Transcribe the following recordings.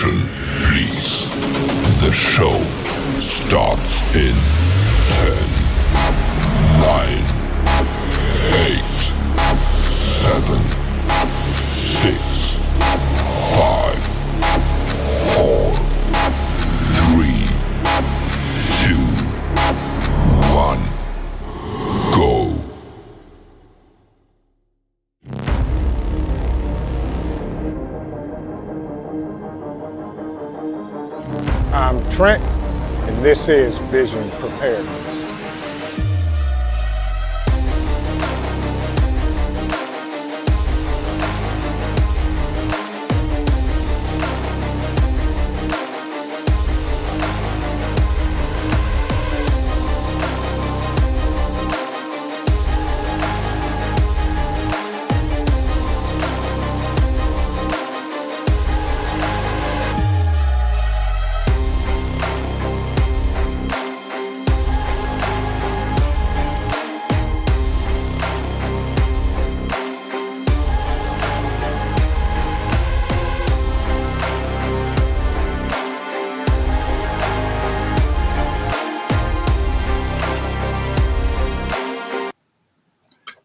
Attention, please. The show starts in 10, 9, 8, 7, 6, 5, 4, 3, 2, 1, go. I'm Trent, and this is Vision Preparedness.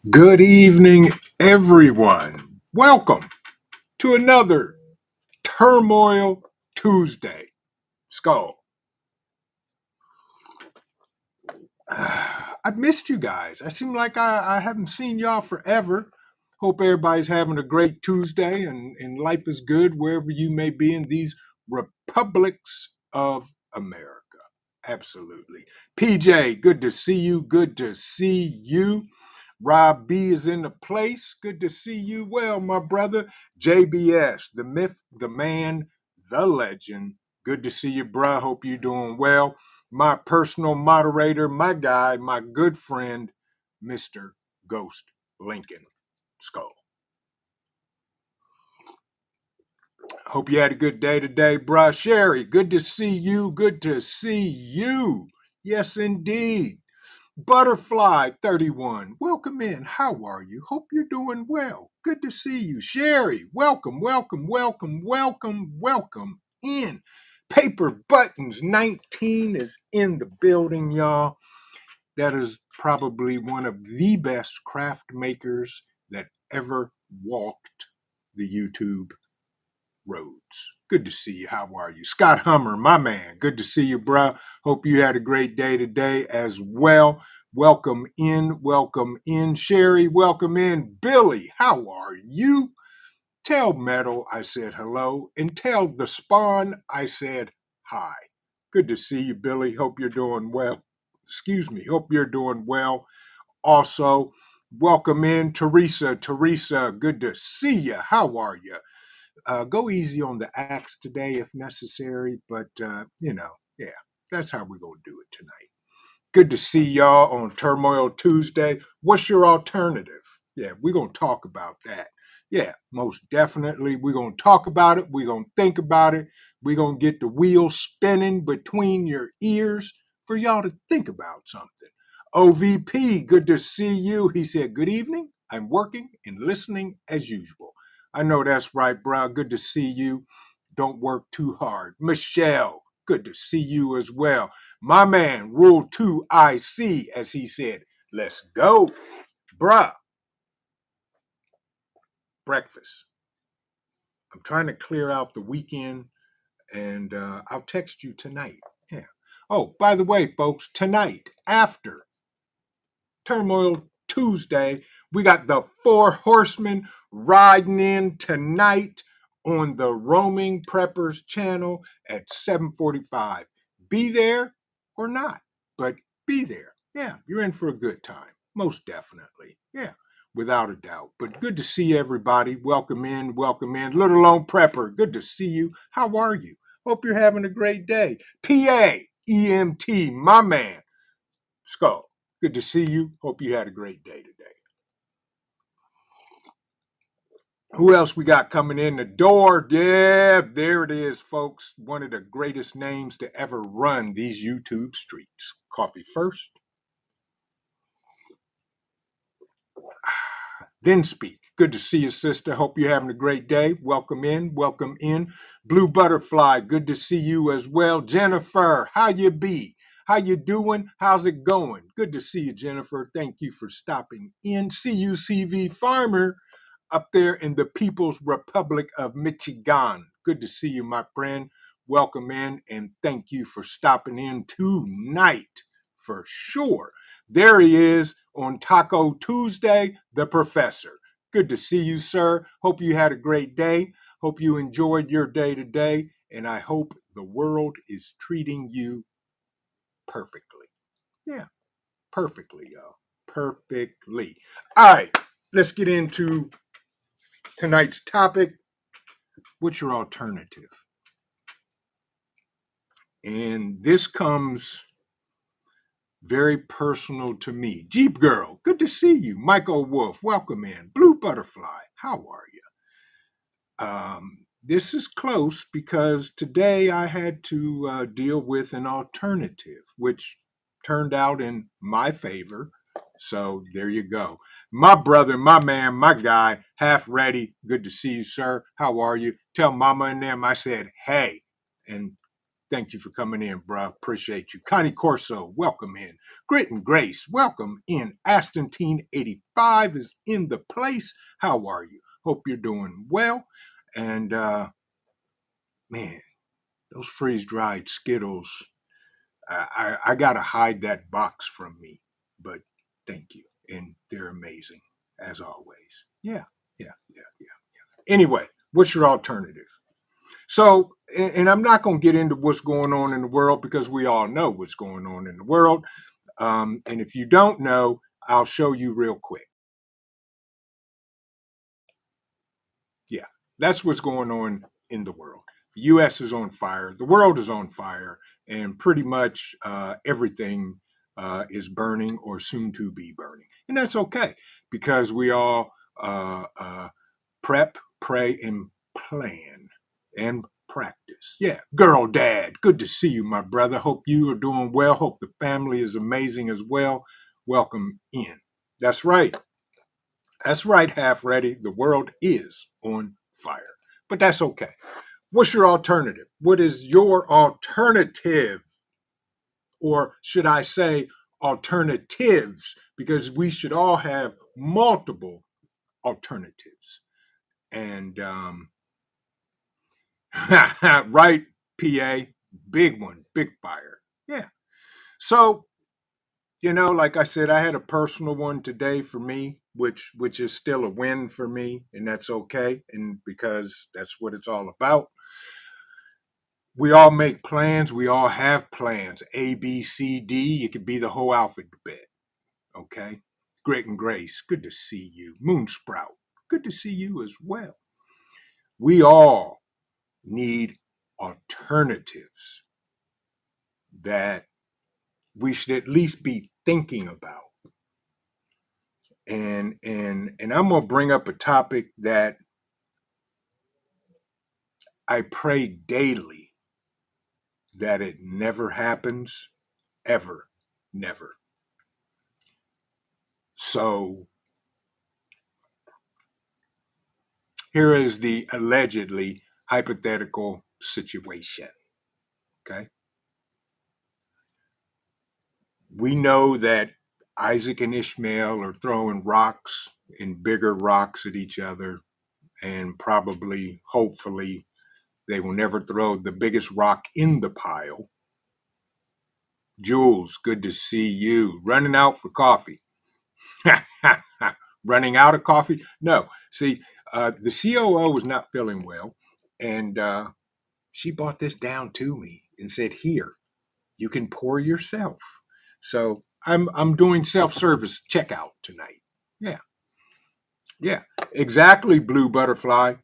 Good evening, everyone. Welcome to another Turmoil Tuesday. Skull. I've missed you guys. I seem like I haven't seen y'all forever. Hope everybody's having a great Tuesday and life is good wherever you may be in these republics of America. Absolutely. PJ, good to see you. Good to see you. Rob B is in the place. Good to see you. Well, my brother, JBS, the myth, the man, the legend. Good to see you, bruh. Hope you're doing well. My personal moderator, my guy, my good friend, Mr. Ghost Lincoln Skull. Hope you had a good day today, bruh. Sherry, good to see you. Good to see you. Yes, indeed. Butterfly 31, welcome in. How are you? Hope you're doing well. Good to see you. Sherry, welcome, welcome, welcome, welcome, welcome in. Paper Buttons 19 is in the building, y'all. That is probably one of the best craft makers that ever walked the YouTube roads. Good to see you. How are you? Scott Hummer, my man. Good to see you, bro. Hope you had a great day today as well. Welcome in. Welcome in. Sherry, welcome in. Billy, how are you? Tell Metal I said hello. And tell the Spawn I said hi. Good to see you, Billy. Hope you're doing well. Excuse me. Hope you're doing well. Also, welcome in Teresa. Teresa, good to see you. How are you? Go easy on the axe today if necessary, but yeah, that's how we're going to do it tonight. Good to see y'all on Turmoil Tuesday. What's your alternative? Yeah, we're going to talk about that. Yeah, most definitely. We're going to talk about it. We're going to think about it. We're going to get the wheel spinning between your ears for y'all to think about something. OVP, good to see you. He said, good evening. I'm working and listening as usual. I know that's right, bro. Good to see you. Don't work too hard. Michelle, good to see you as well. My man, Rule 2 IC, as he said, let's go. Bruh. Breakfast. I'm trying to clear out the weekend, and I'll text you tonight. Yeah. Oh, by the way, folks, tonight, after Turmoil Tuesday, we got the Four Horsemen riding in tonight on the Roaming Preppers channel at 7:45. Be there or not, but be there. Yeah, you're in for a good time. Most definitely. Yeah, without a doubt. But good to see everybody. Welcome in, welcome in. Little Lone Prepper, good to see you. How are you? Hope you're having a great day. PA, EMT, my man. Skull, good to see you. Hope you had a great day today. Who else we got coming in the door? Yeah, there it is, folks. One of the greatest names to ever run these YouTube streets. Coffee first, then speak. Good to see you, sister. Hope you're having a great day. Welcome in. Welcome in. Blue Butterfly, good to see you as well. Jennifer, how you be? How you doing? How's it going? Good to see you, Jennifer. Thank you for stopping in. CUCV Farmer up there in the People's Republic of Michigan. Good to see you, my friend. Welcome in, and thank you for stopping in tonight for sure. There he is on Taco Tuesday, the professor. Good to see you, sir. Hope you had a great day. Hope you enjoyed your day today. And I hope the world is treating you perfectly. Yeah, perfectly, y'all. Perfectly. All right, let's get into tonight's topic. What's your alternative? And this comes very personal to me. Jeep Girl, good to see you. Michael Wolf, welcome in. Blue Butterfly, how are you? This is close because today I had to deal with an alternative, which turned out in my favor. So there you go. My brother, my man, my guy, half ready. Good to see you, sir. How are you? Tell mama and them I said, hey, and thank you for coming in, bro. Appreciate you. Connie Corso, welcome in. Grit and Grace, welcome in. Aston85 is in the place. How are you? Hope you're doing well. And man, those freeze-dried Skittles, I got to hide that box from me. But thank you. And they're amazing, as always. Yeah. Anyway, what's your alternative? So, and I'm not going to get into what's going on in the world because we all know what's going on in the world. And if you don't know, I'll show you real quick. Yeah, that's what's going on in the world. The U.S. is on fire. The world is on fire. And pretty much everything is burning or soon to be burning. And that's okay because we all prep, pray, and plan and practice. Yeah, girl, dad, good to see you, my brother. Hope you are doing well. Hope the family is amazing as well. Welcome in. That's right. That's right, half ready. The world is on fire, but that's okay. What's your alternative? What is your alternative? Or should I say alternatives? Because we should all have multiple alternatives. And right, PA, big one, big fire. Yeah. So, like I said, I had a personal one today for me, which is still a win for me, and that's okay. And because that's what it's all about. We all make plans. We all have plans. A, B, C, D. It could be the whole alphabet. Okay. Grit and Grace, good to see you. Moonsprout, good to see you as well. We all need alternatives that we should at least be thinking about. And I'm gonna bring up a topic that I pray daily that it never happens, ever, never. So here is the allegedly hypothetical situation. Okay. We know that Isaac and Ishmael are throwing rocks and bigger rocks at each other, and probably, hopefully, they will never throw the biggest rock in the pile. Jules, good to see you. Running out for coffee. Running out of coffee? No. See, the COO was not feeling well, and she brought this down to me and said, "Here, you can pour yourself." So I'm doing self-service checkout tonight. Yeah, exactly. Blue Butterfly.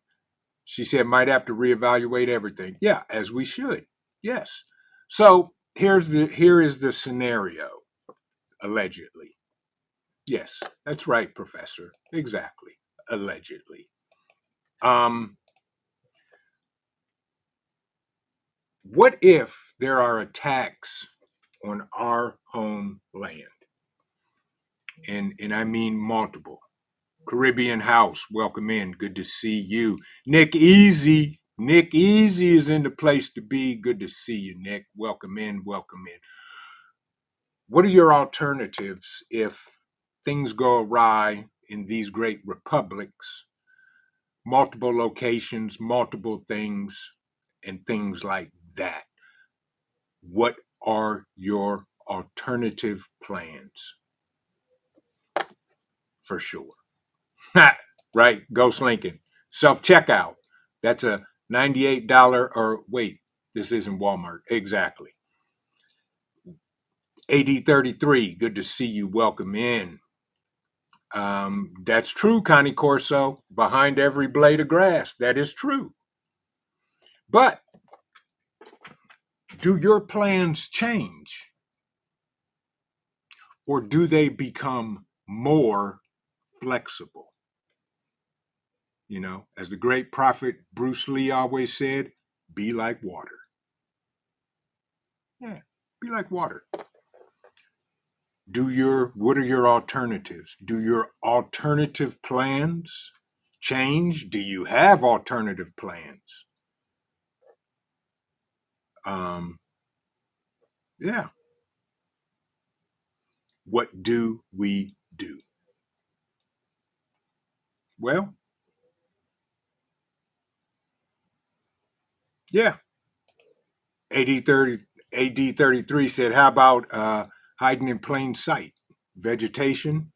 She said might have to reevaluate everything. Yeah, as we should. Yes. So here is the scenario. Allegedly. Yes, that's right, Professor. Exactly. Allegedly. What if there are attacks on our homeland? And I mean multiple. Caribbean House, welcome in. Good to see you. Nick Easy. Nick Easy is in the place to be. Good to see you, Nick. Welcome in. Welcome in. What are your alternatives if things go awry in these great republics? Multiple locations, multiple things, and things like that. What are your alternative plans? For sure. Right, Ghost Lincoln. Self-checkout. That's a $98 or wait, this isn't Walmart. Exactly. AD33, good to see you. Welcome in. That's true, Connie Corso. Behind every blade of grass. That is true. But do your plans change? Or do they become more flexible? You know, as the great prophet Bruce Lee always said, be like water. Yeah, be like water. What are your alternatives? Do your alternative plans change? Do you have alternative plans? Yeah. What do we do? Well, yeah. AD33 said, how about hiding in plain sight? Vegetation,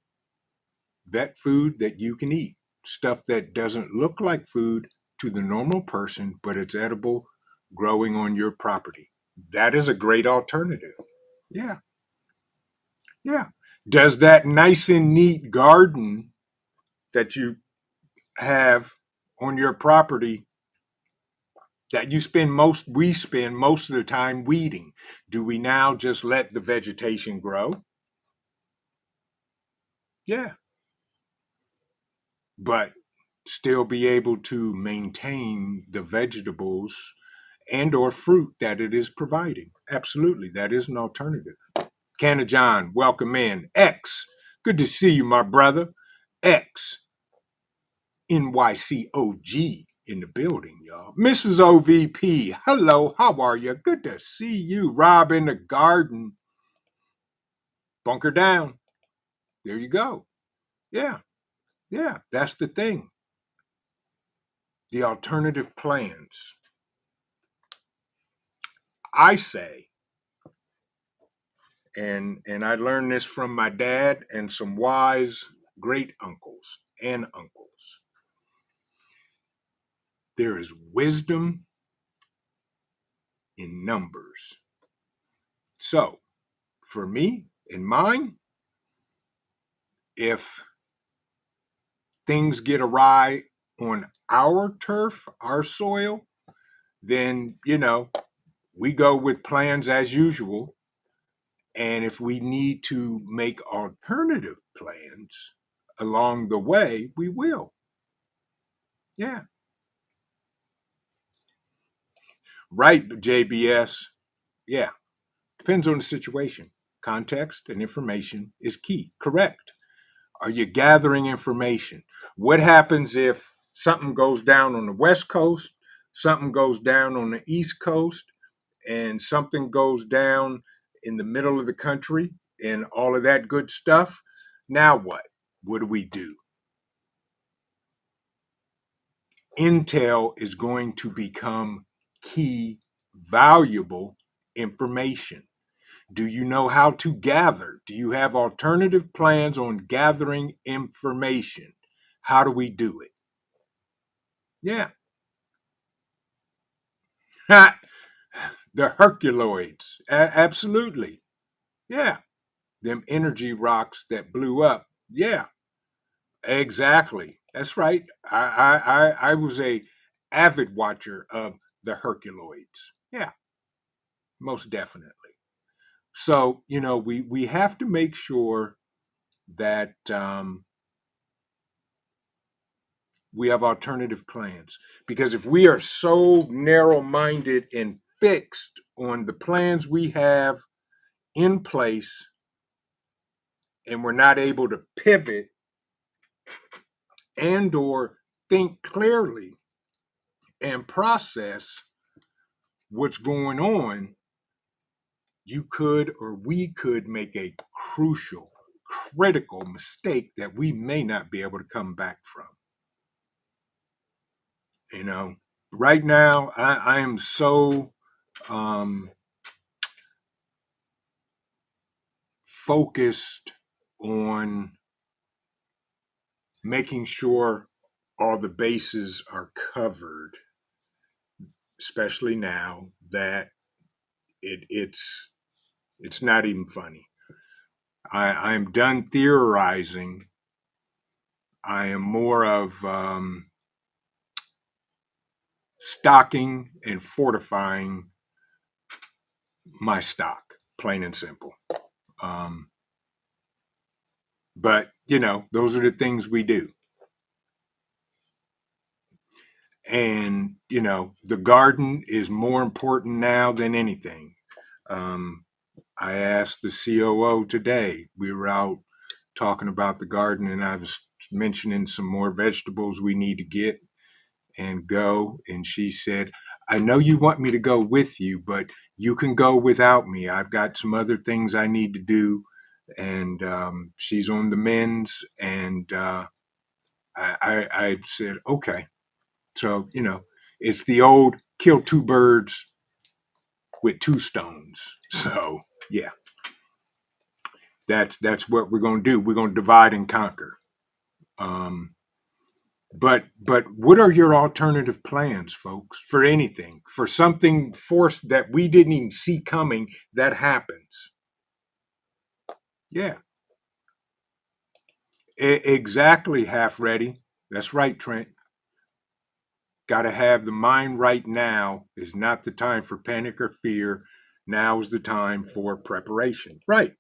vet food that you can eat. Stuff that doesn't look like food to the normal person, but it's edible, growing on your property. That is a great alternative. Yeah. Yeah. Does that nice and neat garden that you have on your property that we spend most of the time weeding, do we now just let the vegetation grow? Yeah. But still be able to maintain the vegetables and or fruit that it is providing. Absolutely. That is an alternative. Canna John, welcome in. X, good to see you, my brother. X, NYCOG in the building, y'all. Mrs. OVP, hello, how are you? Good to see you. Rob in the garden. Bunker down. There you go. Yeah, yeah, that's the thing. The alternative plans. I say, and I learned this from my dad and some wise great uncles and uncles. There is wisdom in numbers. So, for me, in mine, if things get awry on our turf, our soil, then, we go with plans as usual. And if we need to make alternative plans along the way, we will. Yeah. Right, JBS. Yeah. Depends on the situation. Context and information is key. Correct. Are you gathering information? What happens if something goes down on the West Coast, something goes down on the East Coast, and something goes down in the middle of the country and all of that good stuff? Now what? What do we do? Intel is going to become key, valuable information. Do you know how to gather? Do you have alternative plans on gathering information? How do we do it? Yeah. The Herculoids. Absolutely. Yeah. Them energy rocks that blew up. Yeah. Exactly. That's right. I was a avid watcher of the Herculoids. Yeah, most definitely. So, we have to make sure that we have alternative plans. Because if we are so narrow minded and fixed on the plans we have in place and we're not able to pivot and or think clearly and process what's going on, you could or we could make a crucial, critical mistake that we may not be able to come back from. You know, right now, I am so focused on making sure all the bases are covered, especially now that it's not even funny. I'm done theorizing. I am more of stocking and fortifying my stock, plain and simple. Um, but, you know, those are the things we do. And, you know, the garden is more important now than anything. Um, I asked the COO today, we were out talking about the garden, and I was mentioning some more vegetables we need to get and go. And she said, I know you want me to go with you, but you can go without me. I've got some other things I need to do. And she's on the men's. And I said, okay. So, you know, it's the old kill two birds with two stones. So, yeah, that's what we're going to do. We're going to divide and conquer. Um, but what are your alternative plans, folks, for anything, for something forced that we didn't even see coming that happens? Yeah, exactly. Half ready. That's right, Trent. Got to have the mind right now. Is not the time for panic or fear. Now is the time for preparation. Right.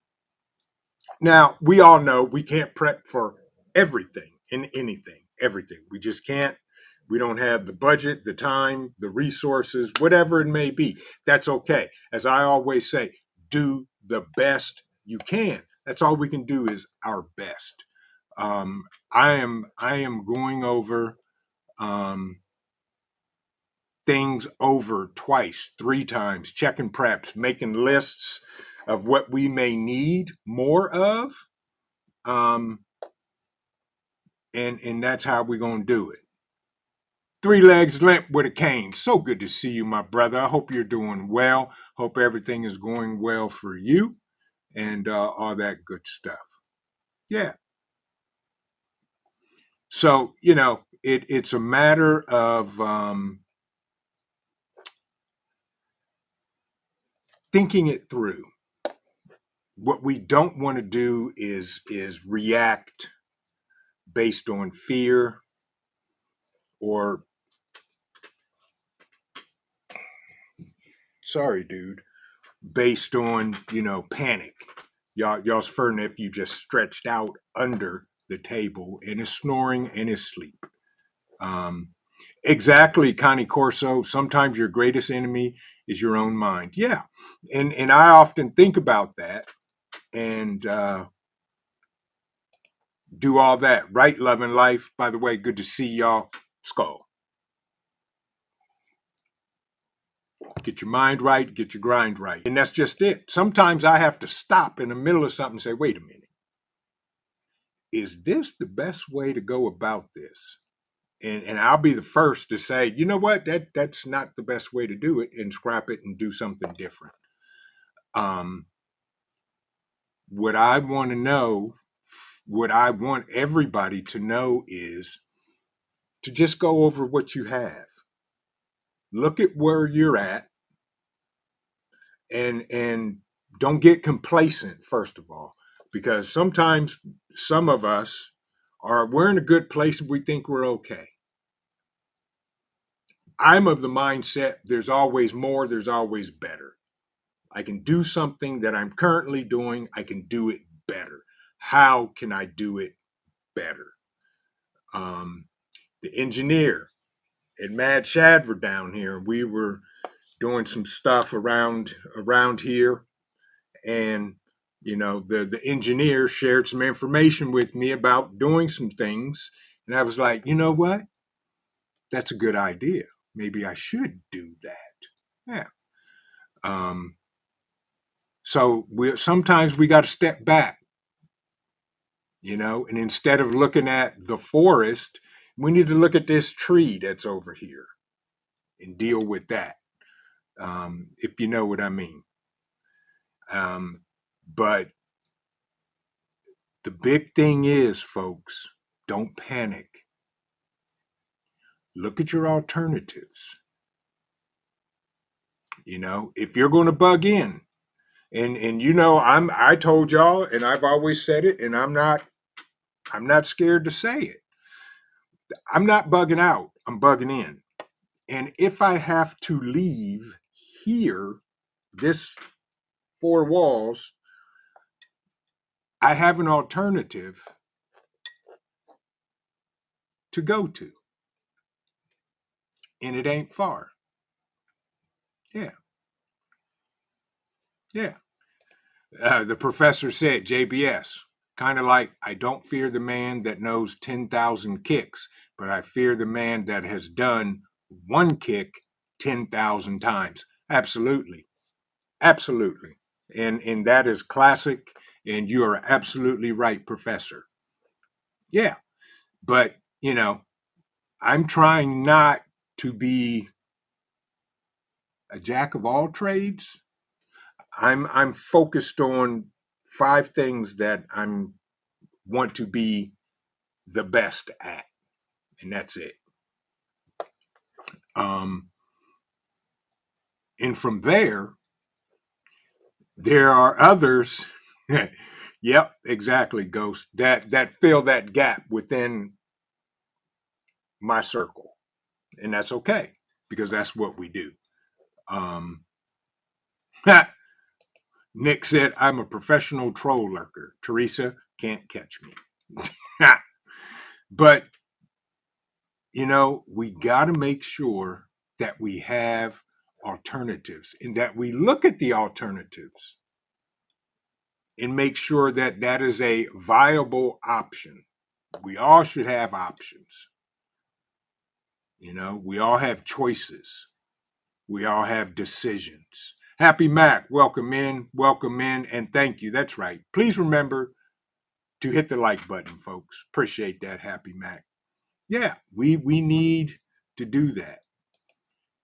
Now, we all know we can't prep for everything in anything, everything. We just can't. We don't have the budget, the time, the resources, whatever it may be. That's okay. As I always say, do the best you can. That's all we can do is our best. I am going over um, things over twice, three times, checking preps, making lists of what we may need more of. Um, and that's how we're gonna do it. Three legs limp with a cane. So good to see you, my brother. I hope you're doing well. Hope everything is going well for you and all that good stuff. Yeah. So you know, it's a matter of thinking it through. What we don't want to do is react based on fear or sorry, dude, based on panic. Y'all's fur nephew just stretched out under the table and is snoring in his sleep. Um, exactly, Connie Corso. Sometimes your greatest enemy is your own mind. Yeah, and I often think about that and do all that. Right, love and life. By the way, good to see y'all. Skull. Get your mind right, get your grind right. And that's just it. Sometimes I have to stop in the middle of something and say, wait a minute, is this the best way to go about this? And I'll be the first to say, you know what, that's not the best way to do it, and scrap it and do something different. Um, what I want to know, what I want everybody to know is to just go over what you have. Look at where you're at and don't get complacent, first of all, because sometimes some of us we're in a good place and we think we're okay. I'm of the mindset there's always more, there's always better. I can do something that I'm currently doing, I can do it better. How can I do it better? Um, the engineer and Mad Shad were down here. We were doing some stuff around here, and the engineer shared some information with me about doing some things And I was like, you know what? That's a good idea. Maybe I should do that. Yeah. Um, so sometimes we got to step back, and instead of looking at the forest, we need to look at this tree that's over here and deal with that. If you know what I mean. Um, but the big thing is, folks, don't panic. Look at your alternatives. If you're going to bug in, and I told y'all, and I've always said it, and I'm not scared to say it. I'm not bugging out. I'm bugging in. And if I have to leave here, this four walls, I have an alternative to go to. And it ain't far. Yeah. Yeah. The professor said, JBS, kind of like, I don't fear the man that knows 10,000 kicks, but I fear the man that has done one kick 10,000 times. Absolutely. Absolutely. And that is classic. And you are absolutely right, Professor. Yeah. But, I'm trying not to be a jack of all trades. I'm focused on 5 things that I'm want to be the best at, and that's it. Um, and from there are others. Yep, exactly, Ghost. That fill that gap within my circle, and that's okay because that's what we do. Um, Nick said, "I'm a professional troll lurker. Teresa can't catch me." But we got to make sure that we have alternatives and that we look at the alternatives and make sure that that is a viable option. We all should have options. We all have choices. We all have decisions. Happy Mac, welcome in, and thank you. That's right. Please remember to hit the like button, folks. Appreciate that, Happy Mac. Yeah, we need to do that.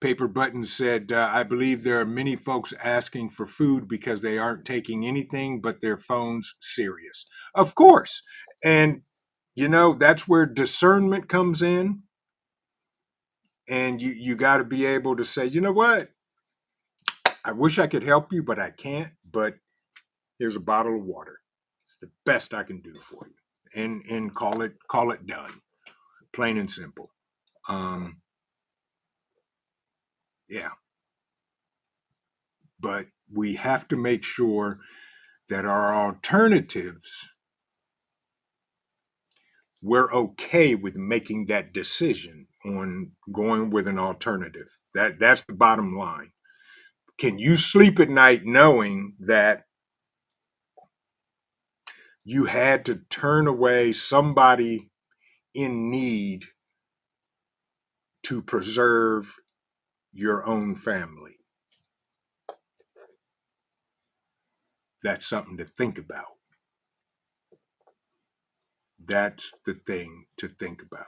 Paper Button said, I believe there are many folks asking for food because they aren't taking anything but their phones serious. Of course. And, that's where discernment comes in. And you got to be able to say, you know what? I wish I could help you, but I can't. But here's a bottle of water. It's the best I can do for you. And call it done. Plain and simple. Yeah. But we have to make sure that our alternatives, we're okay with making that decision on going with an alternative. That's the bottom line. Can you sleep at night knowing that you had to turn away somebody in need to preserve your own family? That's something to think about. That's the thing to think about.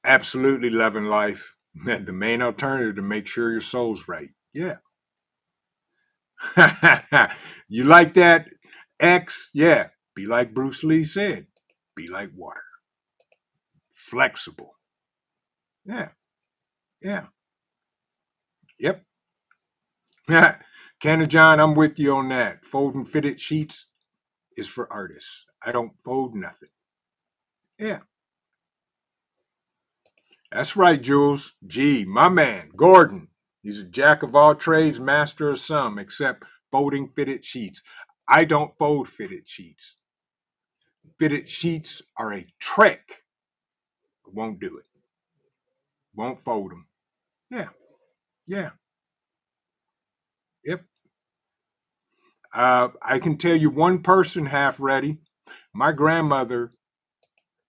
Absolutely loving life. The main alternative to make sure your soul's right. Yeah. You like that, X? Yeah. Be like Bruce Lee said. Be like water. Flexible. Yeah. Yeah. Yep. Canna John, I'm with you on that. Folding fitted sheets is for artists. I don't fold nothing. Yeah. That's right, Jules. Gee, my man, Gordon. He's a jack of all trades, master of some, except folding fitted sheets. I don't fold fitted sheets. Fitted sheets are a trick. I won't do it. Won't fold them. Yeah. Yeah. Yep. I can tell you one person half ready. My grandmother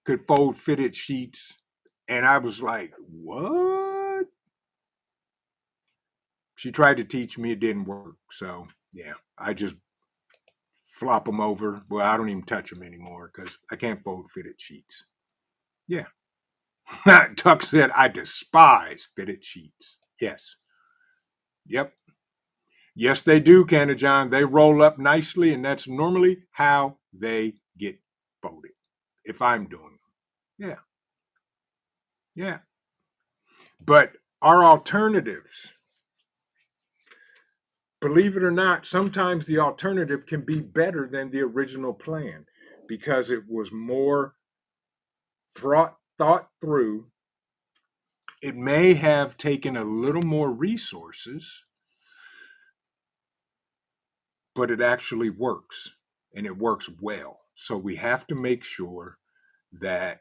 could fold fitted sheets. And I was like, what? She tried to teach me, it didn't work. So, yeah, I just flop them over. Well, I don't even touch them anymore because I can't fold fitted sheets. Yeah. Tuck said, I despise fitted sheets. Yes. Yep. Yes, they do, Canada John. They roll up nicely, and that's normally how they get folded if I'm doing them. Yeah. Yeah. But our alternatives, believe it or not, sometimes the alternative can be better than the original plan because it was more thought through. It may have taken a little more resources, but it actually works and it works well. So we have to make sure that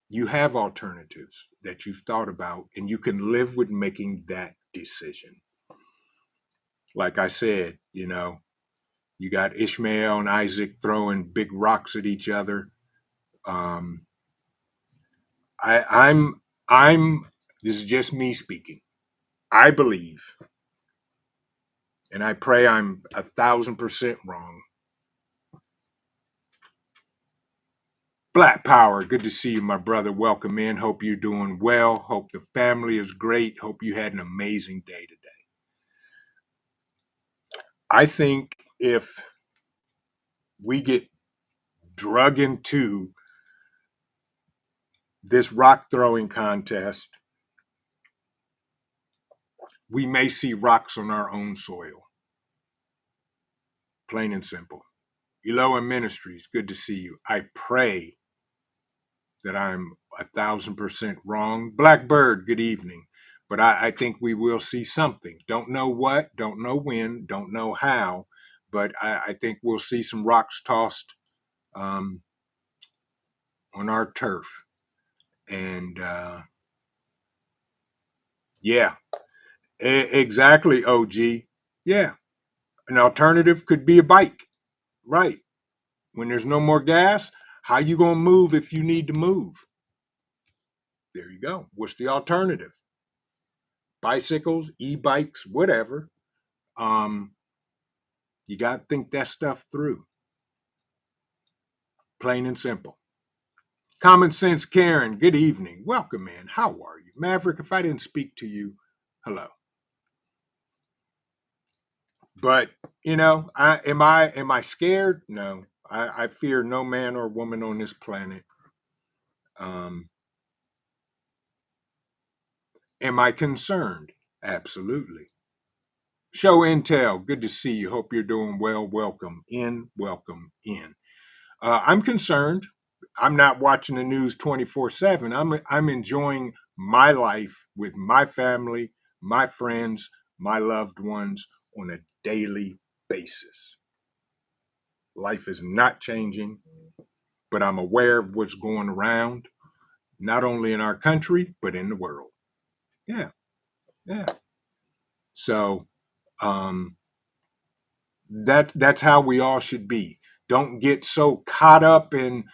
you have alternatives that you've thought about and you can live with making that decision. Like I said, you got Ishmael and Isaac throwing big rocks at each other. Um, I, I'm, I'm. This is just me speaking. I believe, and I pray I'm 1,000% wrong. Black Power, good to see you, my brother. Welcome in. Hope you're doing well. Hope the family is great. Hope you had an amazing day today. I think if we get drug into this rock throwing contest, we may see rocks on our own soil. Plain and simple. Eloah Ministries, good to see you. I pray that I'm 1,000% wrong. Blackbird, good evening. But I think we will see something. Don't know what, don't know when, don't know how, but I think we'll see some rocks tossed on our turf. And yeah, exactly, OG. Yeah, an alternative could be a bike, right? When there's no more gas, how you gonna move if you need to move? There you go. What's the alternative? Bicycles, e-bikes, whatever. Um, you got to think that stuff through. Plain and simple. Common Sense Karen, good evening. Welcome in. How are you? Maverick, if I didn't speak to you, hello. But, am I scared? No. I fear no man or woman on this planet. Am I concerned? Absolutely. Show Intel, good to see you. Hope you're doing well. Welcome in. Welcome in. I'm concerned. I'm not watching the news 24/7. I'm enjoying my life with my family, my friends, my loved ones on a daily basis. Life is not changing, but I'm aware of what's going around, not only in our country, but in the world. Yeah, yeah. So that's how we all should be. Don't get so caught up in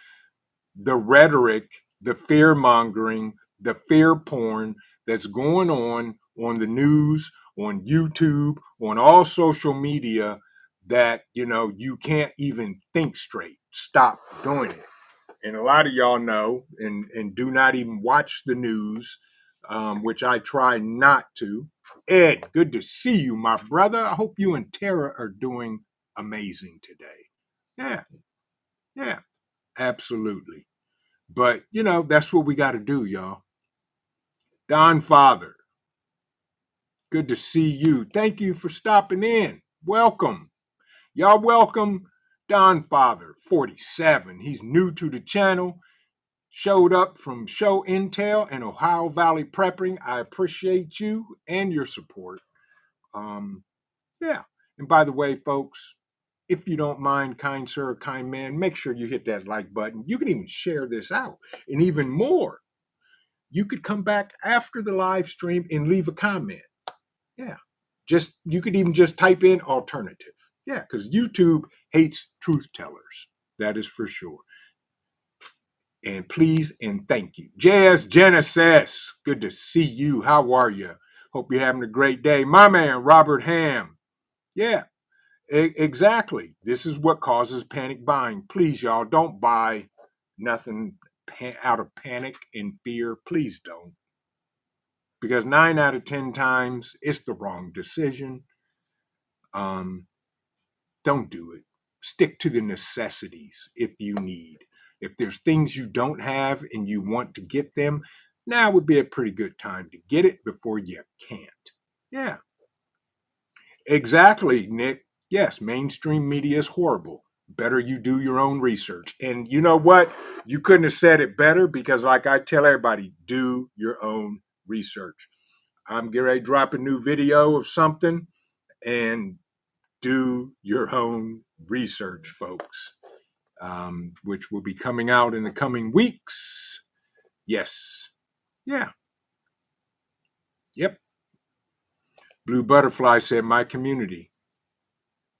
the rhetoric, the fear mongering, the fear porn that's going on the news, on YouTube, on all social media that, you can't even think straight. Stop doing it. And a lot of y'all know and do not even watch the news, which I try not to. Ed, good to see you, my brother. I hope you and Tara are doing amazing today. Yeah, yeah, absolutely. But, that's what we got to do, y'all. Don Father, good to see you. Thank you for stopping in. Welcome. Y'all welcome Don Father, 47. He's new to the channel. Showed up from Show Intel and Ohio Valley Prepping. I appreciate you and your support. Yeah. And by the way, folks, if you don't mind, kind sir or kind man, make sure you hit that like button. You can even share this out. And even more, you could come back after the live stream and leave a comment. Yeah. You could even just type in alternative. Yeah, because YouTube hates truth tellers. That is for sure. And please and thank you. JS Genesis, good to see you. How are you? Hope you're having a great day. My man, Robert Ham. Yeah, exactly. This is what causes panic buying. Please, y'all, don't buy nothing out of panic and fear. Please don't. Because 9 out of 10 times, it's the wrong decision. Don't do it. Stick to the necessities if you need. If there's things you don't have and you want to get them, now would be a pretty good time to get it before you can't. Yeah, exactly, Nick. Yes, mainstream media is horrible. Better you do your own research. And you know what? You couldn't have said it better because, like I tell everybody, do your own research. I'm getting ready to drop a new video of something, and do your own research, folks, which will be coming out in the coming weeks. Yes. Yeah. Yep. Blue Butterfly said, my community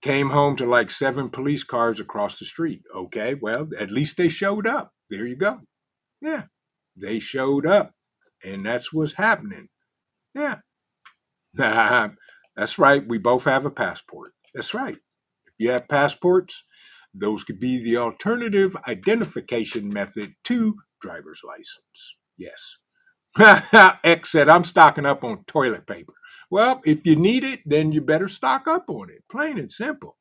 came home to like 7 police cars across the street. Okay, well, at least they showed up. There you go. Yeah. They showed up. And that's what's happening. Yeah. That's right. We both have a passport. That's right. If you have passports, those could be the alternative identification method to driver's license. Yes. X said, I'm stocking up on toilet paper. Well, if you need it, then you better stock up on it. Plain and simple.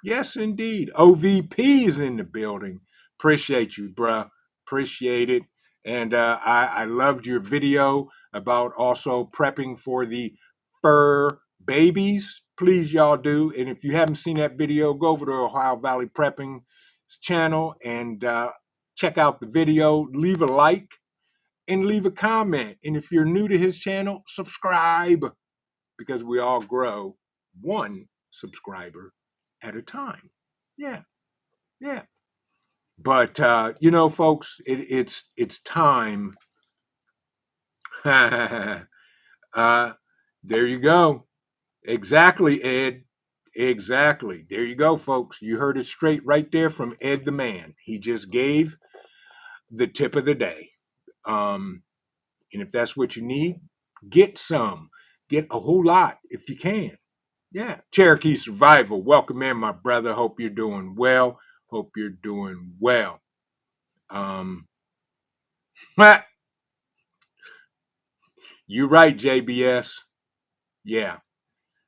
Yes, indeed. OVP is in the building. Appreciate you, bruh. Appreciate it. And I loved your video about also prepping for the fur babies. Please, y'all do. And if you haven't seen that video, go over to Ohio Valley Prepping channel and check out the video. Leave a like and leave a comment. And if you're new to his channel, subscribe because we all grow one subscriber at a time. Yeah, yeah. But you know, folks, it's time. There you go. Exactly, Ed. Exactly. There you go, folks. You heard it straight right there from Ed the man. He just gave the tip of the day. And if that's what you need, get some. Get a whole lot if you can. Yeah. Cherokee Survival. Welcome in, my brother. Hope you're doing well. Hope you're doing well. You're right, JBS. Yeah.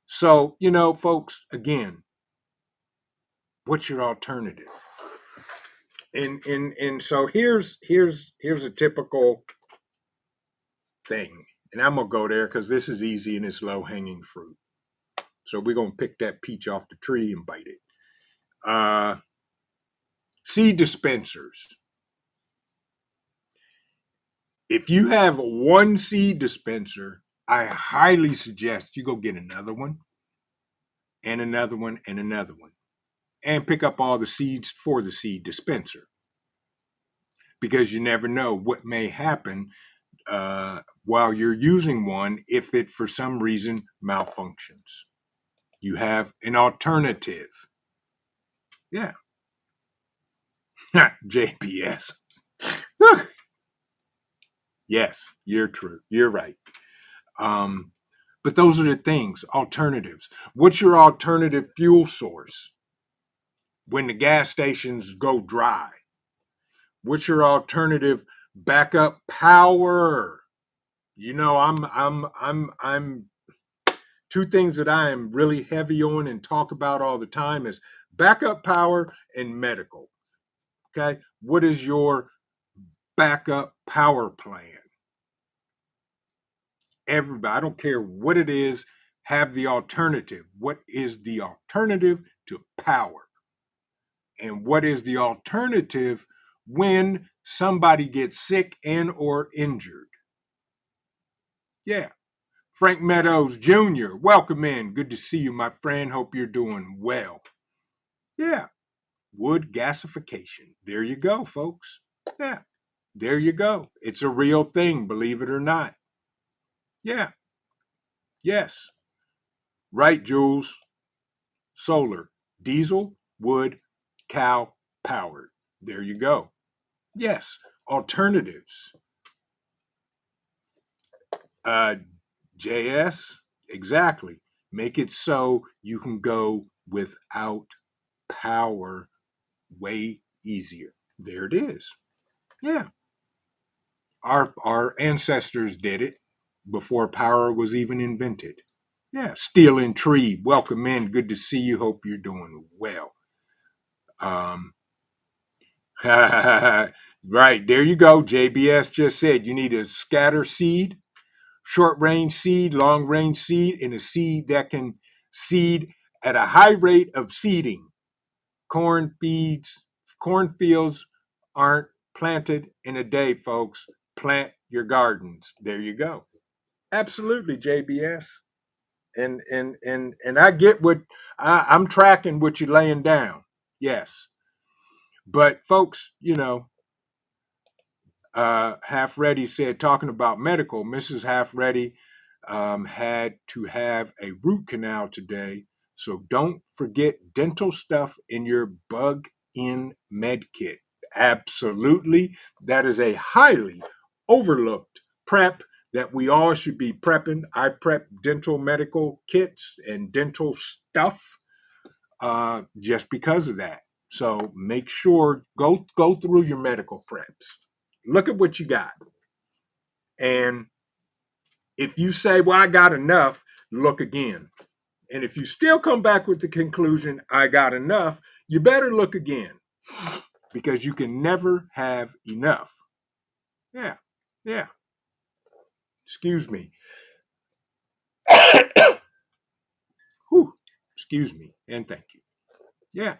So, you know, folks, again, what's your alternative? And so here's a typical thing. And I'm gonna go there because this is easy and it's low-hanging fruit. So we're gonna pick that peach off the tree and bite it. Seed dispensers. If you have one seed dispenser, I highly suggest you go get another one and another one and another one and pick up all the seeds for the seed dispenser because you never know what may happen while you're using one if it for some reason malfunctions. You have an alternative. Yeah. JPS. Yes, you're true. You're right. But those are the things, alternatives. What's your alternative fuel source when the gas stations go dry? What's your alternative backup power? You know, I'm two things that I am really heavy on and talk about all the time is backup power and medical. Okay? What is your backup power plan? Everybody, I don't care what it is, have the alternative. What is the alternative to power? And what is the alternative when somebody gets sick and or injured? Yeah. Frank Meadows Jr., welcome in. Good to see you, my friend. Hope you're doing well. Yeah. Wood gasification. There you go, folks. Yeah. There you go. It's a real thing, believe it or not. Yeah. Yes. Right, Jules. Solar, diesel, wood, cow powered. There you go. Yes, alternatives. Uh, JS, exactly. Make it so you can go without power way easier. There it is. Yeah. Our ancestors did it before power was even invented. Yeah. Steel and Tree, welcome in. Good to see you. Hope you're doing well. Um, right. There you go. JBS just said you need a scatter seed, short range seed, long range seed, and a seed that can seed at a high rate of seeding. Cornfields aren't planted in a day, folks. Plant your gardens. There you go. Absolutely, JBS. And I get what I'm tracking what you're laying down. Yes. But folks, Half Ready said, talking about medical, Mrs. Half Ready had to have a root canal today. So don't forget dental stuff in your bug in med kit. Absolutely. That is a highly overlooked prep that we all should be prepping. I prep dental medical kits and dental stuff just because of that. So make sure go through your medical preps. Look at what you got. And if you say, well, I got enough, look again. And if you still come back with the conclusion, I got enough, you better look again because you can never have enough. Yeah. Yeah. Excuse me. Whew. Excuse me. And thank you. Yeah.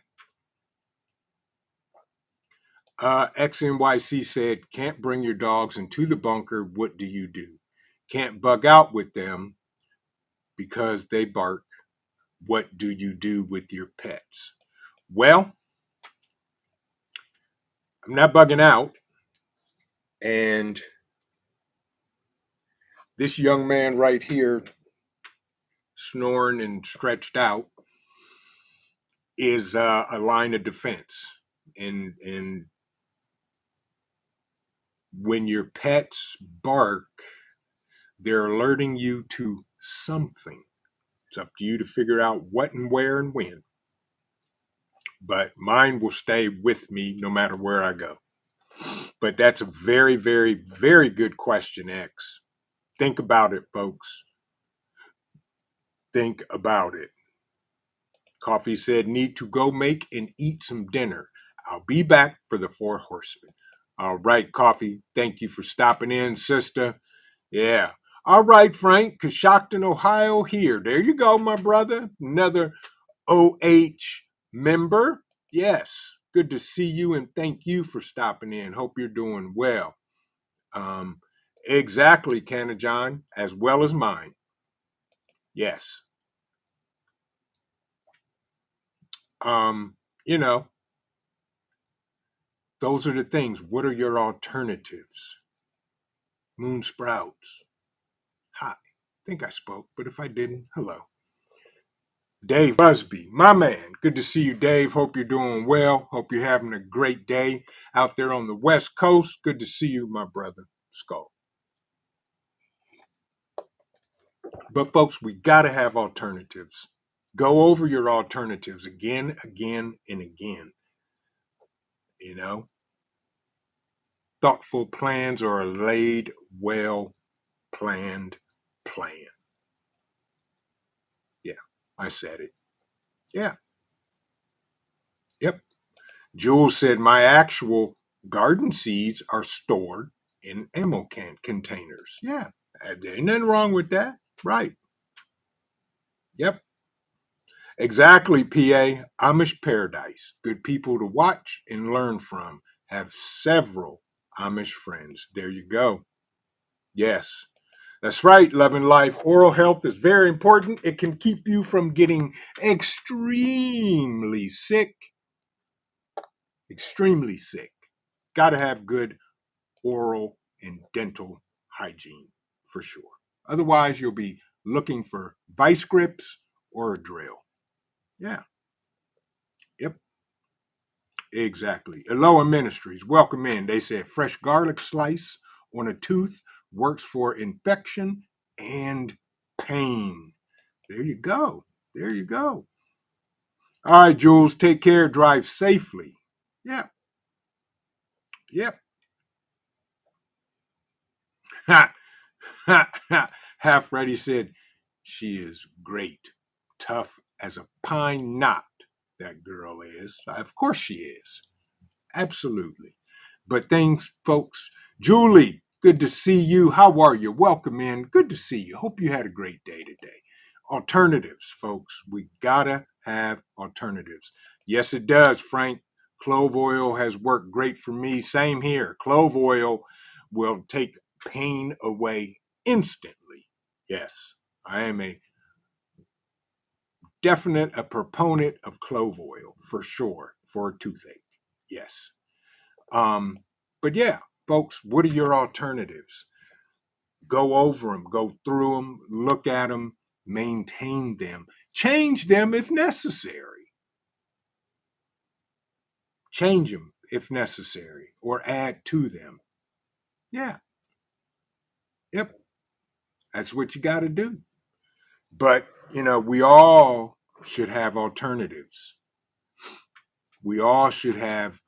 XNYC said, can't bring your dogs into the bunker. What do you do? Can't bug out with them because they bark. What do you do with your pets? Well, I'm not bugging out. And this young man right here, snoring and stretched out, is a line of defense. And when your pets bark, they're alerting you to something. It's up to you to figure out what and where and when. But mine will stay with me no matter where I go. But that's a very, very, very good question, X. Think about it, folks. Think about it. Coffee said, need to go make and eat some dinner. I'll be back for the Four Horsemen. All right, Coffee. Thank you for stopping in, sister. Yeah. All right, Frank. Coshocton, Ohio, here. There you go, my brother. Another OH member. Yes. Good to see you and thank you for stopping in. Hope you're doing well. Um, exactly, Canna John, as well as mine. Yes. Um, you know, those are the things. What are your alternatives? Moon sprouts. Hi. I think I spoke, but if I didn't, hello. Dave Busby, my man. Good to see you, Dave. Hope you're doing well. Hope you're having a great day out there on the West Coast. Good to see you, my brother. Skull. But folks, we got to have alternatives. Go over your alternatives again, again, and again. You know, thoughtful plans are a laid, well planned plan. Yeah, I said it. Yeah. Yep. Jules said my actual garden seeds are stored in ammo can containers. Yeah. There ain't nothing wrong with that. Right. Yep. Exactly, PA. Amish paradise. Good people to watch and learn from. Have several Amish friends. There you go. Yes. That's right, Love and Life. Oral health is very important. It can keep you from getting extremely sick. Extremely sick. Got to have good oral and dental hygiene for sure. Otherwise, you'll be looking for vice grips or a drill. Yeah. Yep. Exactly. Eloa Ministries, welcome in. They said fresh garlic slice on a tooth works for infection and pain. There you go. There you go. All right, Jules, take care. Drive safely. Yep. Yep. Half Ready said, she is great. Tough as a pine knot, that girl is. Of course she is. Absolutely. But thanks, folks. Julie, good to see you. How are you? Welcome in. Good to see you. Hope you had a great day today. Alternatives, folks. We gotta have alternatives. Yes, it does, Frank. Clove oil has worked great for me. Same here. Clove oil will take pain away instantly. Yes, I am a proponent of clove oil for sure for a toothache. Yes. Um, but yeah, folks, what are your alternatives? Go over them, go through them, look at them, maintain them, change them if necessary. Change them if necessary, or add to them. Yeah, yep, that's what you got to do. But, we all should have alternatives. We all should have,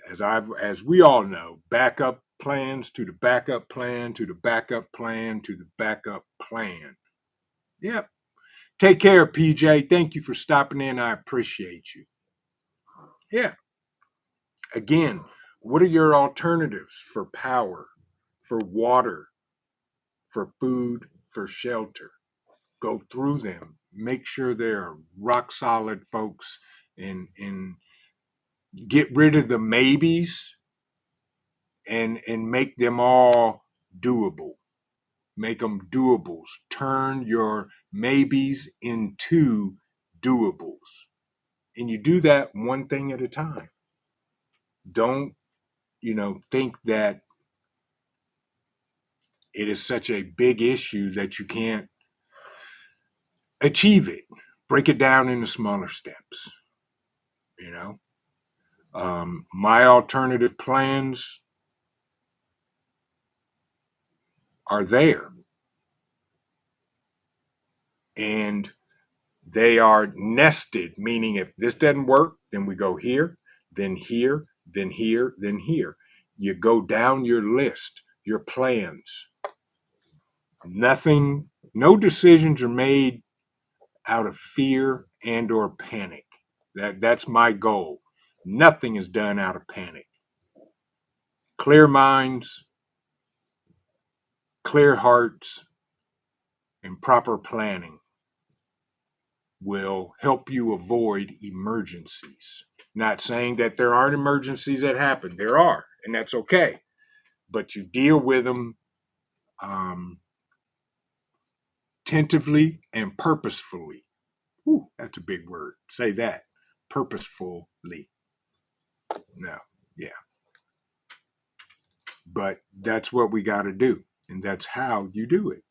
as we all know, backup plans to the backup plan to the backup plan to the backup plan. Yep. Take care, PJ. Thank you for stopping in. I appreciate you. Yeah. Again, what are your alternatives for power, for water, for food, for shelter? Go through them. Make sure they're rock solid, folks, and get rid of the maybes and make them all doable. Make them doables. Turn your maybes into doables. And you do that one thing at a time. Don't, think that it is such a big issue that you can't achieve it. Break it down into smaller steps. You know, my alternative plans are there, and they are nested, meaning if this doesn't work, then we go here, then here, then here, then here. You go down your list, your plans. Nothing, no decisions are made out of fear and or panic. That's my goal. Nothing is done out of panic. Clear minds, clear hearts, and proper planning will help you avoid emergencies. Not saying that there aren't emergencies that happen. There are, and that's okay. But you deal with them tentatively and purposefully. Ooh, that's a big word. Say that. Purposefully. No, yeah. But that's what we got to do. And that's how you do it.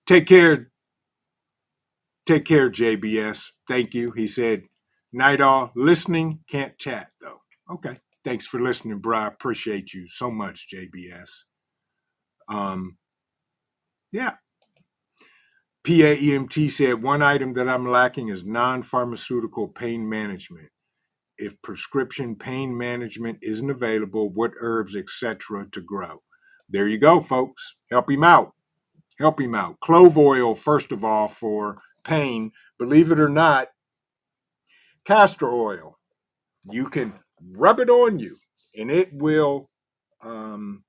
Take care. Take care, JBS. Thank you. He said, night all. Listening, can't chat, though. Okay. Thanks for listening, bro. I appreciate you so much, JBS. Yeah. PAEMT said, one item that I'm lacking is non-pharmaceutical pain management. If prescription pain management isn't available, what herbs, etc., to grow? There you go, folks. Help him out. Help him out. Clove oil, first of all, for pain. Believe it or not, castor oil. You can rub it on you, and it will go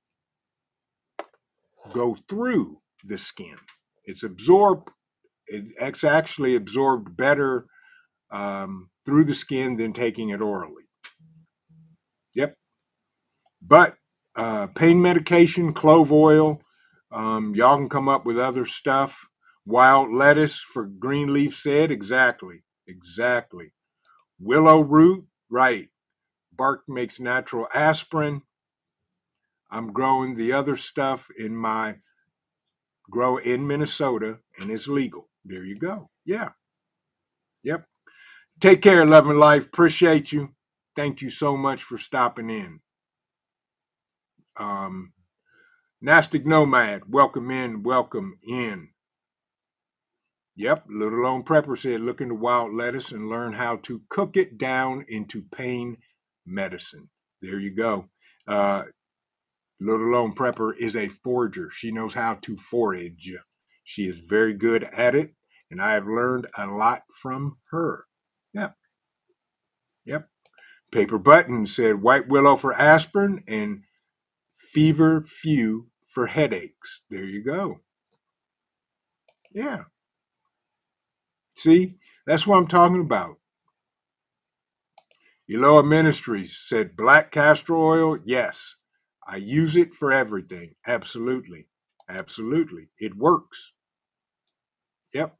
through the skin. It's absorbed. It's actually absorbed better through the skin than taking it orally. Yep. But pain medication, clove oil, y'all can come up with other stuff. Wild lettuce for Greenleaf said, exactly. Willow root, right. Bark makes natural aspirin. I'm growing the other stuff in my grow in Minnesota, and it's legal. There you go. Yeah. Yep. Take care, Love and Life. Appreciate you. Thank you so much for stopping in. Nastic Nomad, welcome in, welcome in. Yep, Little Lone Prepper said, look into wild lettuce and learn how to cook it down into pain medicine. There you go. Little Lone Prepper is a forager. She knows how to forage. She is very good at it, and I have learned a lot from her. Yep, yep. Paper Button said, white willow for aspirin and fever few for headaches. There you go. Yeah. See, that's what I'm talking about. Eloa Ministries said black castor oil. Yes, I use it for everything. Absolutely. Absolutely. It works. Yep.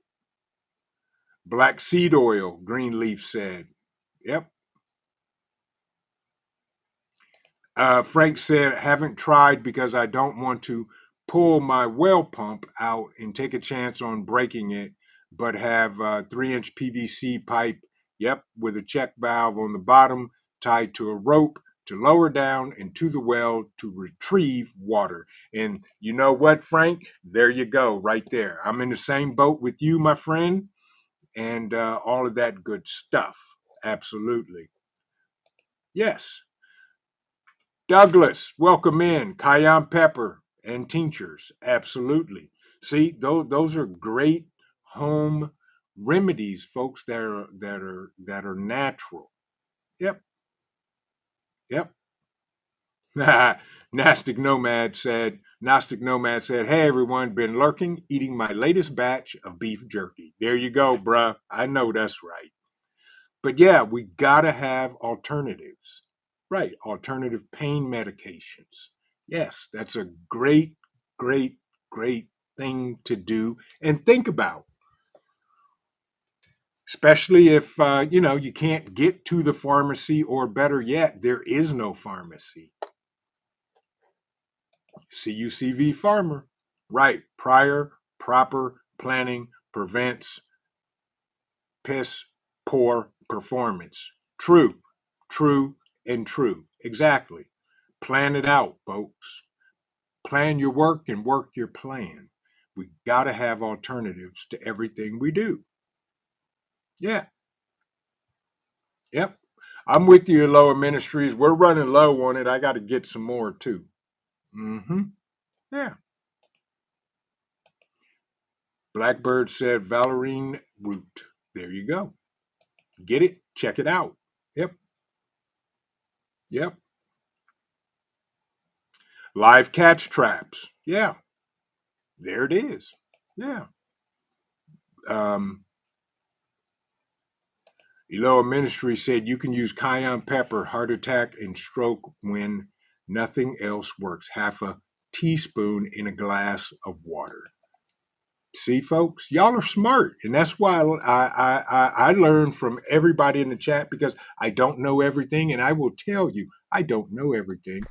Black seed oil, Greenleaf said. Yep. Frank said, haven't tried because I don't want to pull my well pump out and take a chance on breaking it, but have a 3-inch PVC pipe, yep, with a check valve on the bottom tied to a rope to lower down into the well to retrieve water. And you know what, Frank? There you go, right there. I'm in the same boat with you, my friend, and all of that good stuff. Absolutely. Yes. Douglas, welcome in. Cayenne pepper and tinctures. Absolutely. See, those are great home remedies, folks, that are natural. Yep. Yep. Gnostic Nomad said, hey everyone, been lurking, eating my latest batch of beef jerky. There you go, bruh. I know that's right. But yeah, we gotta have alternatives. Right, alternative pain medications. Yes, that's a great, great, great thing to do and think about, especially if you can't get to the pharmacy, or better yet, there is no pharmacy. CUCV Farmer. Right, prior proper planning prevents piss poor performance. True, true, and true. Exactly. Plan it out, folks. Plan your work and work your plan. We got to have alternatives to everything we do. Yeah. Yep. I'm with you, Lower Ministries. We're running low on it. I got to get some more too. Mm-hmm. Yeah. Blackbird said Valerian root. There you go. Get it? Check it out. Yep. Yep. Live catch traps. Yeah. There it is. Yeah. Um, Eloa Ministry said you can use cayenne pepper, heart attack, and stroke when nothing else works. Half a teaspoon in a glass of water. See, folks, y'all are smart, and that's why I learn from everybody in the chat, because I don't know everything, and I will tell you I don't know everything.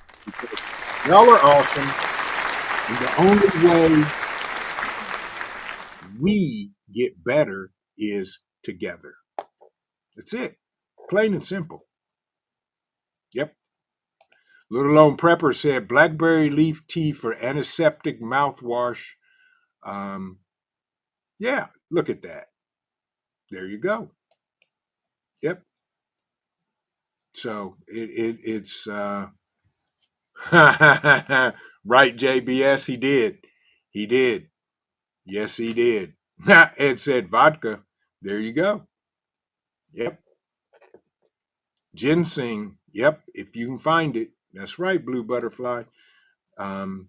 Y'all are awesome, and the only way we get better is together. That's it. Plain and simple. Yep. Little Lone Prepper said blackberry leaf tea for antiseptic mouthwash. Um, yeah, look at that. There you go. Yep. So it's right, JBS. He did. He did. Yes, he did. Ed said vodka. There you go. Yep. Ginseng. Yep. If you can find it. That's right, Blue Butterfly. Um,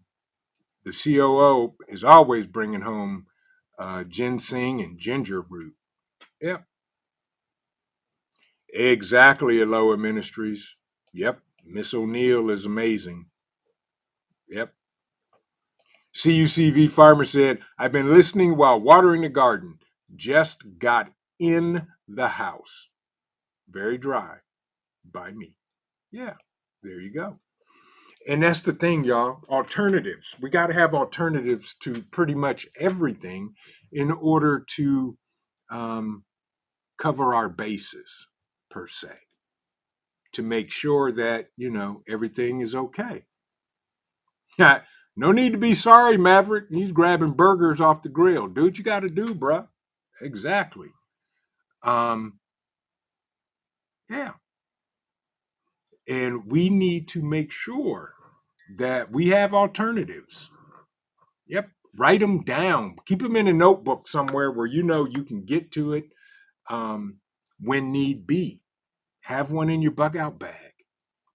the COO is always bringing home ginseng and ginger root. Yep. Exactly, Aloha Ministries. Yep. Miss O'Neill is amazing. Yep. CUCV Farmer said, I've been listening while watering the garden. Just got in the house. Very dry by me. Yeah. There you go. And that's the thing, y'all. Alternatives. We got to have alternatives to pretty much everything in order to um, cover our bases, per se, to make sure that, everything is okay. No need to be sorry, Maverick. He's grabbing burgers off the grill. Do what you got to do, bruh. Exactly. Yeah. And we need to make sure that we have alternatives. Yep. Write them down. Keep them in a notebook somewhere where you can get to it when need be. Have one in your bug out bag.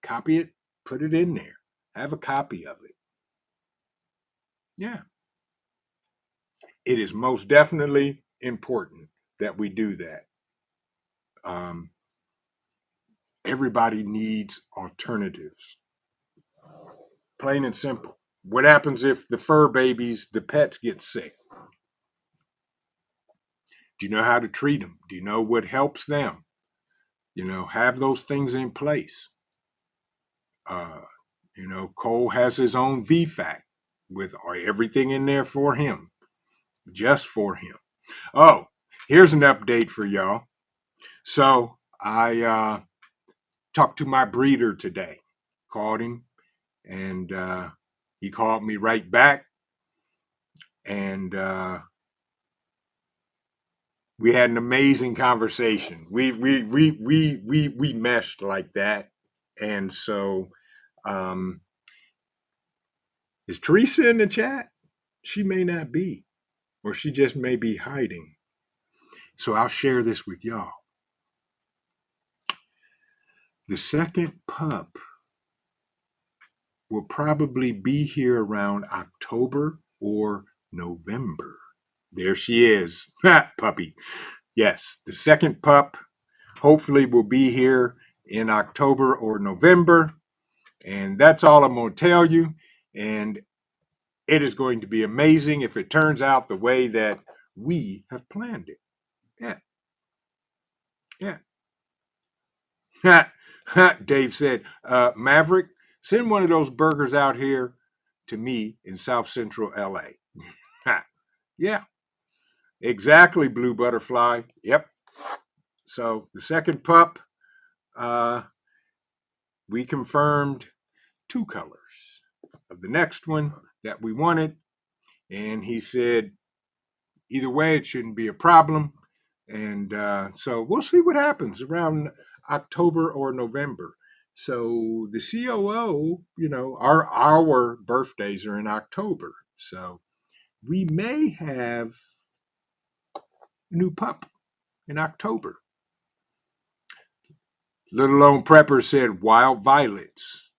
Copy it, put it in there. Have a copy of it. Yeah. It is most definitely important that we do that. Everybody needs alternatives. Plain and simple. What happens if the fur babies, the pets, get sick? Do you know how to treat them? Do you know what helps them? Have those things in place. Cole has his own VFAC with everything in there for him, just for him. Oh, here's an update for y'all. So I talked to my breeder today, called him, and he called me right back, and we had an amazing conversation. We meshed like that, and so is Teresa in the chat? She may not be, or she just may be hiding. So I'll share this with y'all. The second pup will probably be here around October or November. There she is, puppy. Yes, the second pup hopefully will be here in October or November. And that's all I'm going to tell you. And it is going to be amazing if it turns out the way that we have planned it. Yeah. Yeah. Dave said, Maverick, send one of those burgers out here to me in South Central LA. Yeah, exactly, Blue Butterfly. Yep. So the second pup, we confirmed 2 colors of the next one that we wanted. And he said, either way, it shouldn't be a problem. And so we'll see what happens around October or November. So the COO, our birthdays are in October. So we may have a new pup in October. Little Lone Prepper said wild violets.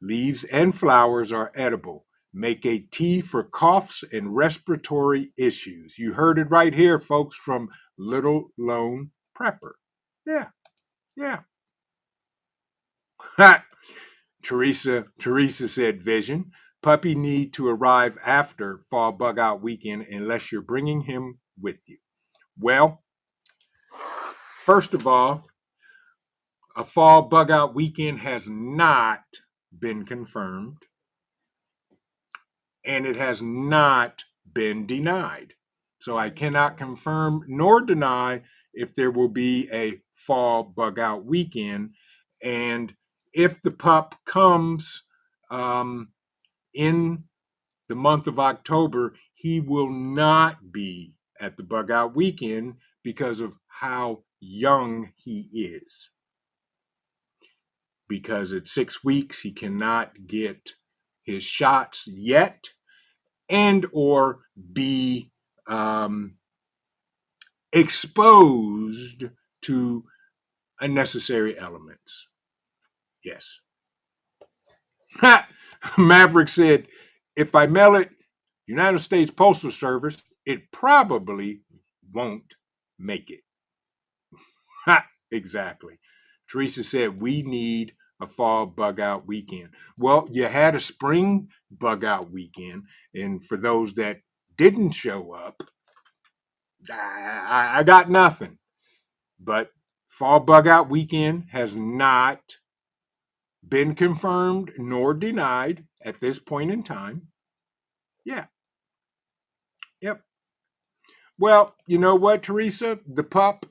Leaves and flowers are edible. Make a tea for coughs and respiratory issues. You heard it right here, folks, from Little Lone Prepper. Yeah, yeah. Teresa said vision. Puppy need to arrive after fall bug out weekend unless you're bringing him with you. Well, first of all, a fall bug out weekend has not been confirmed, and it has not been denied. So I cannot confirm nor deny if there will be a fall bug out weekend. And if the pup comes in the month of October, he will not be at the bug out weekend because of how young he is. Because at 6 weeks, he cannot get his shots yet and or be exposed to unnecessary elements. Yes. Maverick said, if I mail it, United States Postal Service, it probably won't make it. Exactly. Teresa said, we need a fall bug out weekend. Well, you had a spring bug out weekend. And for those that didn't show up, I got nothing. But fall bug out weekend has not been confirmed nor denied at this point in time. Yeah. Yep. Well, you know what, Teresa? The pup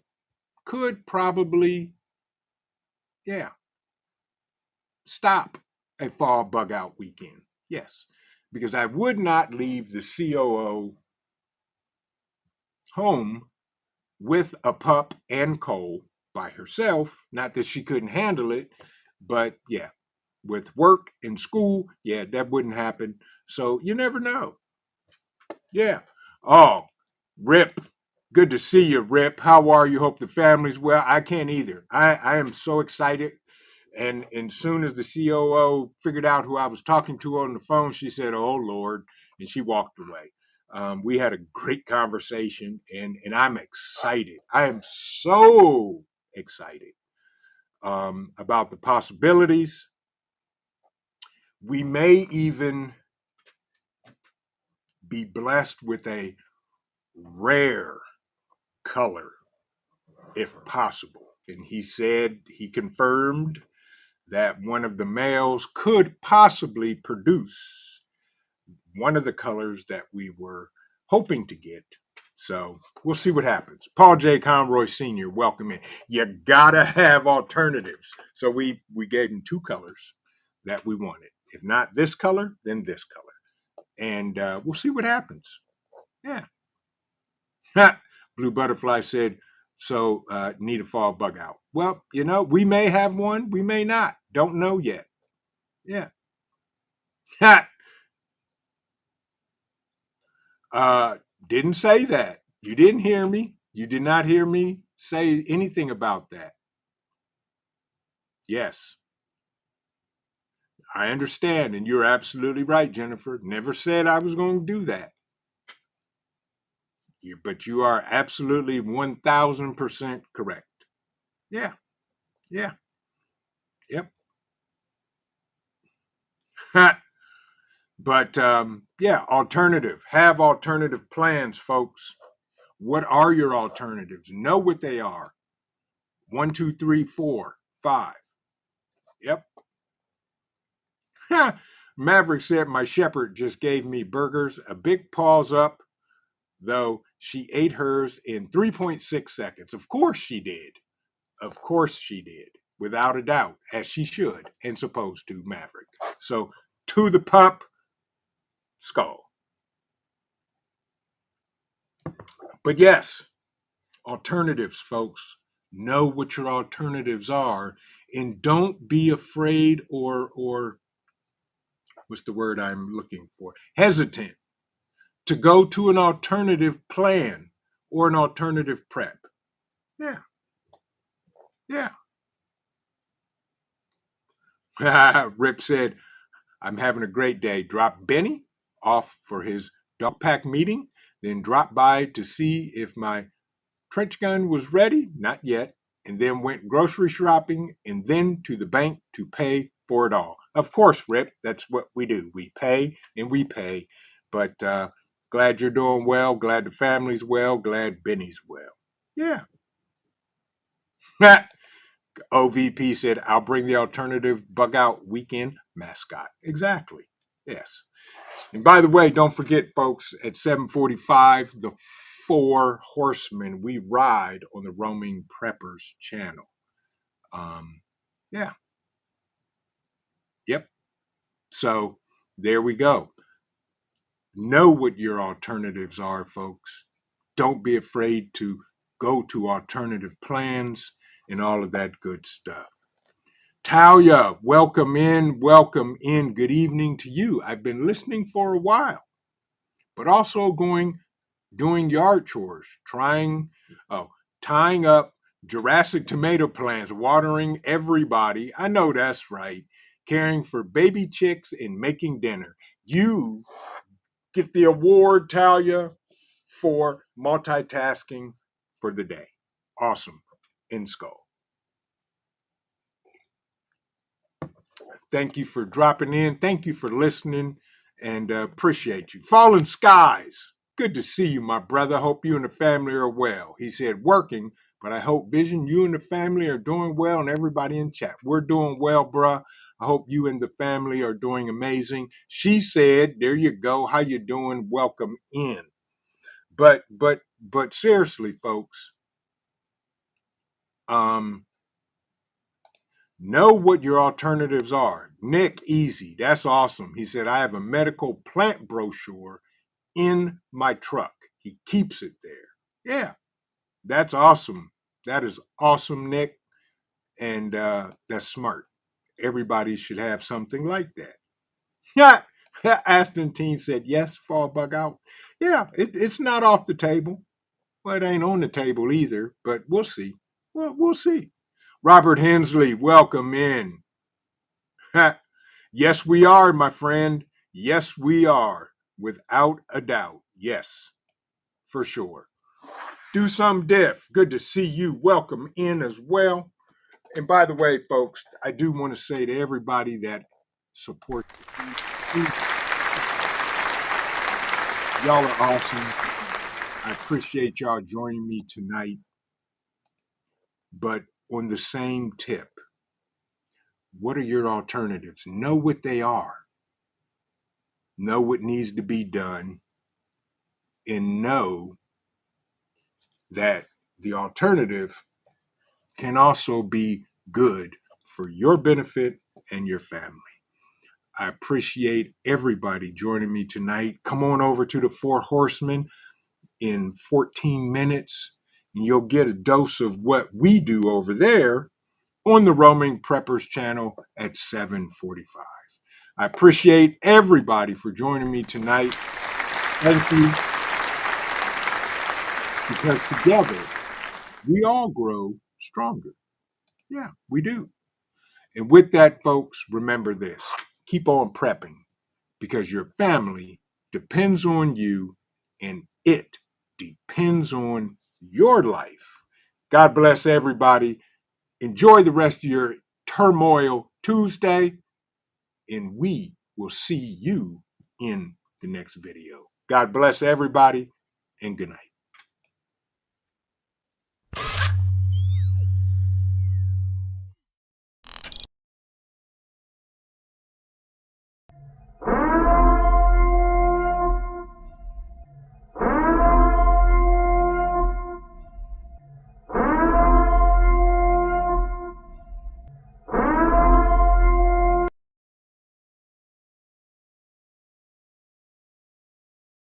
could probably, stop a fall bug out weekend. Yes, because I would not leave the COO home with a pup and Cole by herself. Not that she couldn't handle it, but with work and school, that wouldn't happen. So you never know. Yeah. Oh, Rip. Good to see you, Rip. How are you? Hope the family's well. I can't either. I am so excited. And soon as the COO figured out who I was talking to on the phone, she said, "Oh Lord," and she walked away. We had a great conversation, and I'm excited. I am so excited about the possibilities. We may even be blessed with a rare color, if possible. And he confirmed that one of the males could possibly produce one of the colors that we were hoping to get. So we'll see what happens. Paul J. Conroy Sr., welcome in. You gotta have alternatives. So we gave him two colors that we wanted. If not this color, then this color. And we'll see what happens. Yeah. Blue Butterfly said, so need a fall bug out. Well, we may have one, we may not. Don't know yet. Yeah. Didn't say that. You didn't hear me. You did not hear me say anything about that. Yes. I understand, and you're absolutely right, Jennifer. Never said I was going to do that. But you are absolutely 1,000% correct. Yeah. Yeah. Yep. But alternative. Have alternative plans, folks. What are your alternatives? Know what they are. 1, 2, 3, 4, 5. Yep. Maverick said my shepherd just gave me burgers. A big paws up, though she ate hers in 3.6 seconds. Of course she did. Of course she did. Without a doubt, as she should and supposed to, Maverick. So to the pup, skull. But yes, alternatives, folks. Know what your alternatives are, and don't be afraid or what's the word I'm looking for? Hesitant to go to an alternative plan or an alternative prep. Yeah. Yeah. Rip said, I'm having a great day. Drop Benny off for his dog pack meeting, then drop by to see if my trench gun was ready, not yet, and then went grocery shopping and then to the bank to pay for it all. Of course, Rip, that's what we do. We pay and we pay. But glad you're doing well. Glad the family's well. Glad Benny's well. Yeah. OVP said, I'll bring the alternative bug out weekend mascot. Exactly. Yes. And by the way, don't forget, folks, at 7:45, the 4 horsemen, we ride on the Roaming Preppers channel. Yeah. Yep. So there we go. Know what your alternatives are, folks. Don't be afraid to go to alternative plans and all of that good stuff. Talia, welcome in. Welcome in. Good evening to you. I've been listening for a while, but also doing yard chores, tying up Jurassic tomato plants, watering everybody. I know that's right. Caring for baby chicks and making dinner. You get the award, Talia, for multitasking for the day. Awesome. In skull. Thank you for dropping in. Thank you for listening, and appreciate you. Fallen Skies. Good to see you, my brother. Hope you and the family are well. He said working, but I hope Vision, you and the family are doing well, and everybody in chat. We're doing well, bruh. I hope you and the family are doing amazing. She said, there you go. How you doing? Welcome in. But seriously, folks, Know what your alternatives are. Nick, easy. That's awesome. He said, I have a medical plant brochure in my truck. He keeps it there. Yeah, that's awesome. That is awesome, Nick. And that's smart. Everybody should have something like that. Yeah. Aston Teen said, yes, fall bug out. Yeah, it's not off the table. Well, it ain't on the table either, but we'll see. Well, we'll see. Robert Hensley, welcome in. Yes, we are, my friend. Yes, we are. Without a doubt. Yes, for sure. Do some diff. Good to see you. Welcome in as well. And by the way, folks, I do want to say to everybody that supports y'all are awesome. I appreciate y'all joining me tonight. But on the same tip, what are your alternatives? Know what they are. Know what needs to be done. And know that the alternative can also be good for your benefit and your family. I appreciate everybody joining me tonight. Come on over to the Four Horsemen in 14 minutes, and you'll get a dose of what we do over there on the Roaming Preppers channel at 7:45. I appreciate everybody for joining me tonight. Thank you. Because together, we all grow stronger. Yeah, we do. And with that, folks, remember this. Keep on prepping because your family depends on you and it depends on your life. God bless everybody. Enjoy the rest of your Turmoil Tuesday, and we will see you in the next video. God bless everybody, and good night.